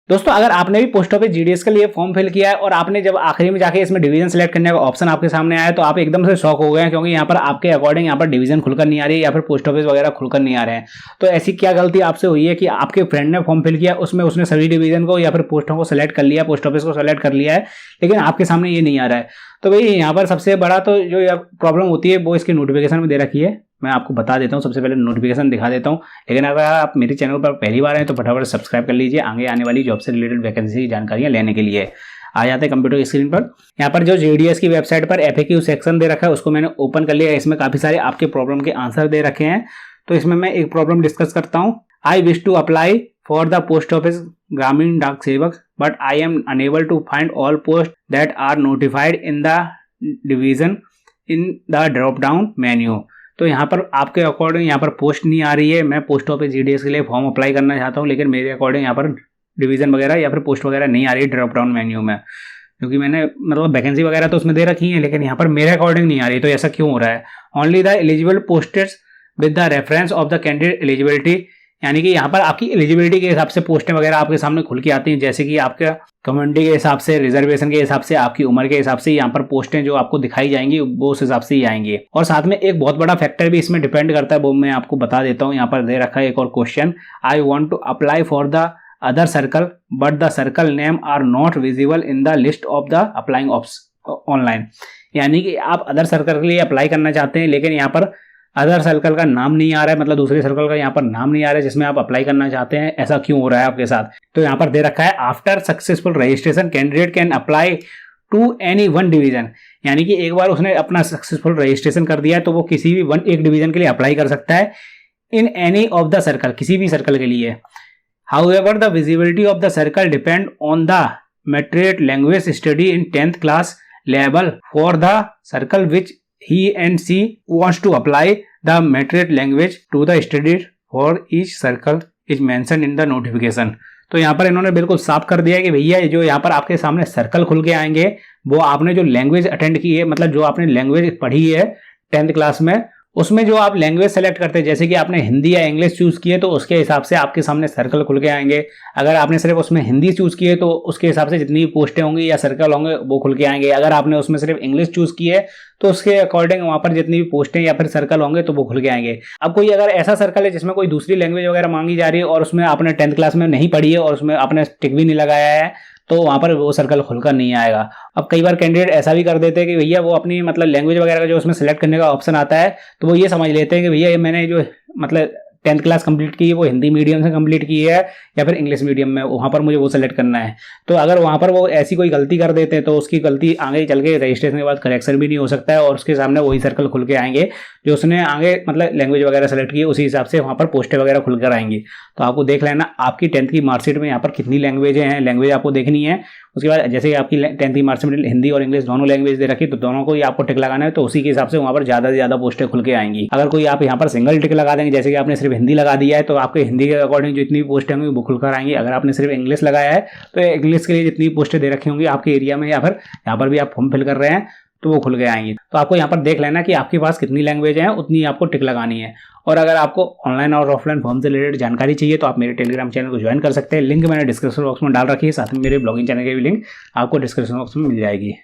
दोस्तों अगर आपने भी पोस्ट ऑफिस जीडीएस के लिए फॉर्म फिल किया है और आपने जब आखिरी में जाके इसमें डिवीजन सेलेक्ट करने का ऑप्शन आपके सामने आया तो आप एकदम से शॉक हो गए हैं, क्योंकि यहाँ पर आपके अकॉर्डिंग यहाँ पर डिवीजन खुलकर नहीं आ रही है या फिर पोस्ट ऑफिस वगैरह खुलकर नहीं आ रहे हैं। तो ऐसी क्या गलती आपसे हुई है कि आपके फ्रेंड ने फॉर्म फिल किया, उसमें उसने सभी डिवीजन को या फिर पोस्टों को सेलेक्ट कर लिया, पोस्ट ऑफिस को सेलेक्ट कर लिया है, लेकिन आपके सामने ये नहीं आ रहा है। तो भाई यहाँ पर सबसे बड़ा तो जो प्रॉब्लम होती है वो इसकी नोटिफिकेशन में दे रखी है। मैं आपको बता देता हूँ, सबसे पहले नोटिफिकेशन दिखा देता हूँ। लेकिन अगर आप मेरे चैनल पर पहली बार आए तो फटाफट सब्सक्राइब कर लीजिए आगे आने वाली जॉब से रिलेटेड वैकेंसी की जानकारियाँ लेने के लिए। आ जाते हैं कंप्यूटर स्क्रीन पर। यहाँ पर जो जेडीएस की वेबसाइट पर FAQ सेक्शन दे रखा है उसको मैंने ओपन कर लिया है। इसमें काफ़ी सारे आपके प्रॉब्लम के आंसर दे रखे हैं, तो इसमें मैं एक प्रॉब्लम डिस्कस करता हूँ। I wish to apply for the post office Gramin Dak Sevak but I am unable to find all post that are notified in the division in the drop down menu. तो यहाँ पर आपके अकॉर्डिंग यहाँ पर पोस्ट नहीं आ रही है। मैं पोस्ट ऑफिस जीडीएस के लिए फॉर्म अप्लाई करना चाहता हूँ, लेकिन मेरे अकॉर्डिंग यहाँ पर डिवीजन वगैरह या फिर पोस्ट वगैरह नहीं आ रही है ड्रॉप डाउन मेन्यू में, क्योंकि मैंने मतलब वैकेंसी वगैरह तो उसमें दे रखी है, लेकिन यहाँ पर मेरे अकॉर्डिंग नहीं आ रही। तो ऐसा क्यों हो रहा है? Only the eligible posted with the reference of the candidate eligibility, यानी कि यहाँ पर आपकी एलिजिबिलिटी के हिसाब से पोस्टें वगैरह आपके सामने खुल के आती हैं, जैसे कि आपके कम्युनिटी के हिसाब से, रिजर्वेशन के हिसाब से, आपकी उम्र के हिसाब से यहाँ पर पोस्टें जो आपको दिखाई जाएंगी वो उस हिसाब से ही आएंगी। और साथ में एक बहुत बड़ा फैक्टर भी इसमें डिपेंड करता है, वो मैं आपको बता देता हूँ। यहाँ पर दे रखा है एक और question, I want to apply for the other circle but the circle name are not visible in the list of the applying online. यानी कि आप अदर सर्कल के लिए अप्लाई करना चाहते हैं, लेकिन यहाँ पर अदर सर्कल का नाम नहीं आ रहा है, मतलब दूसरे सर्कल का यहाँ पर नाम नहीं आ रहा है जिसमें आप अप्लाई करना चाहते हैं। ऐसा क्यों हो रहा है आपके साथ? तो यहाँ पर दे रखा है, after successful registration candidate can apply to any one division. यानी कि एक बार उसने अपना सक्सेसफुल रजिस्ट्रेशन कर दिया है तो वो किसी भी एक डिवीजन के लिए अप्लाई कर सकता है, in any of the circle, किसी भी सर्कल के लिए। However the visibility of the circle depend on the matric language study in 10th class level for the circle which he and she wants to apply the metric language to the studied for each circle is mentioned in the notification। तो यहाँ पर इन्होंने बिल्कुल साफ कर दिया है कि भैया जो यहाँ पर आपके सामने सर्कल खुल के आएंगे वो आपने जो लैंग्वेज अटेंड की है, मतलब जो आपने लैंग्वेज पढ़ी है 10th क्लास में, उसमें जो आप लैंग्वेज सेलेक्ट करते हैं, जैसे कि आपने हिंदी या इंग्लिश चूज़ किए तो उसके हिसाब से आपके सामने सर्कल खुल के आएंगे। अगर आपने सिर्फ उसमें हिंदी चूज़ किए तो उसके हिसाब से जितनी भी पोस्टें होंगी या सर्कल होंगे वो खुल के आएंगे। अगर आपने उसमें सिर्फ इंग्लिश चूज़ की है तो उसके अकॉर्डिंग वहाँ पर जितनी भी पोस्टें या फिर सर्कल होंगे तो वो खुल के आएंगे। अब कोई अगर ऐसा सर्कल है जिसमें कोई दूसरी लैंग्वेज वगैरह मांगी जा रही है और उसमें आपने 10th क्लास में नहीं पढ़ी है और उसमें आपने टिक भी नहीं लगाया है, तो वहाँ पर वो सर्कल खुलकर नहीं आएगा। अब कई बार कैंडिडेट ऐसा भी कर देते हैं कि भैया वो अपनी मतलब लैंग्वेज वगैरह का जो उसमें सेलेक्ट करने का ऑप्शन आता है तो वो ये समझ लेते हैं कि भैया मैंने जो मतलब 10th क्लास कंप्लीट की है वो हिंदी मीडियम से कंप्लीट की है या फिर इंग्लिश मीडियम में, वहाँ पर मुझे वो सेलेक्ट करना है। तो अगर वहाँ पर वो ऐसी कोई गलती कर देते हैं तो उसकी गलती आगे चल के रजिस्ट्रेशन के बाद करेक्शन भी नहीं हो सकता है और उसके सामने वही सर्कल खुल के आएंगे जो उसने आगे मतलब लैंग्वेज वगैरह सेलेक्ट की है, उसी हिसाब से वहाँ पर पोस्टें वगैरह खुल कर आएंगी। तो आपको देख लेना आपकी 10th की मार्कशीट में यहाँ पर कितनी लैंग्वेजें हैं, लैंग्वेज आपको देखनी है। उसके बाद जैसे आपकी 10th की मार्कशीट में हिंदी और इंग्लिश दोनों लैंग्वेज दे रखी तो दोनों को ही आपको टिक लगाना है, तो उसी के हिसाब से वहाँ पर ज़्यादा से ज़्यादा पोस्टें खुल के आएंगी। अगर कोई आप यहाँ पर सिंगल टिक लगा देंगे, जैसे कि आपने सिर्फ हिंदी लगा दिया है तो आपके हिंदी के अकॉर्डिंग जो इतनी भी पोस्टें होंगी वो खुलकर आएंगी। अगर आपने सिर्फ इंग्लिश लगाया है तो इंग्लिश के लिए जितनी पोस्टें दे रखी होंगी आपके एरिया में या फिर यहाँ पर भी आप फॉर्म फिल कर रहे हैं तो वो खुल के आएंगी। तो आपको यहाँ पर देख लेना कि आपके पास कितनी लैंग्वेज है उतनी आपको टिक लगानी है। और अगर आपको ऑनलाइन और ऑफलाइन फॉर्म से रिलेटेड जानकारी चाहिए तो आप मेरे टेलीग्राम चैनल को ज्वाइन कर सकते हैं। लिंक मैंने डिस्क्रिप्शन बॉक्स में डाल रखी है, साथ में मेरे ब्लॉगिंग चैनल की भी लिंक आपको डिस्क्रिप्शन बॉक्स में मिल जाएगी।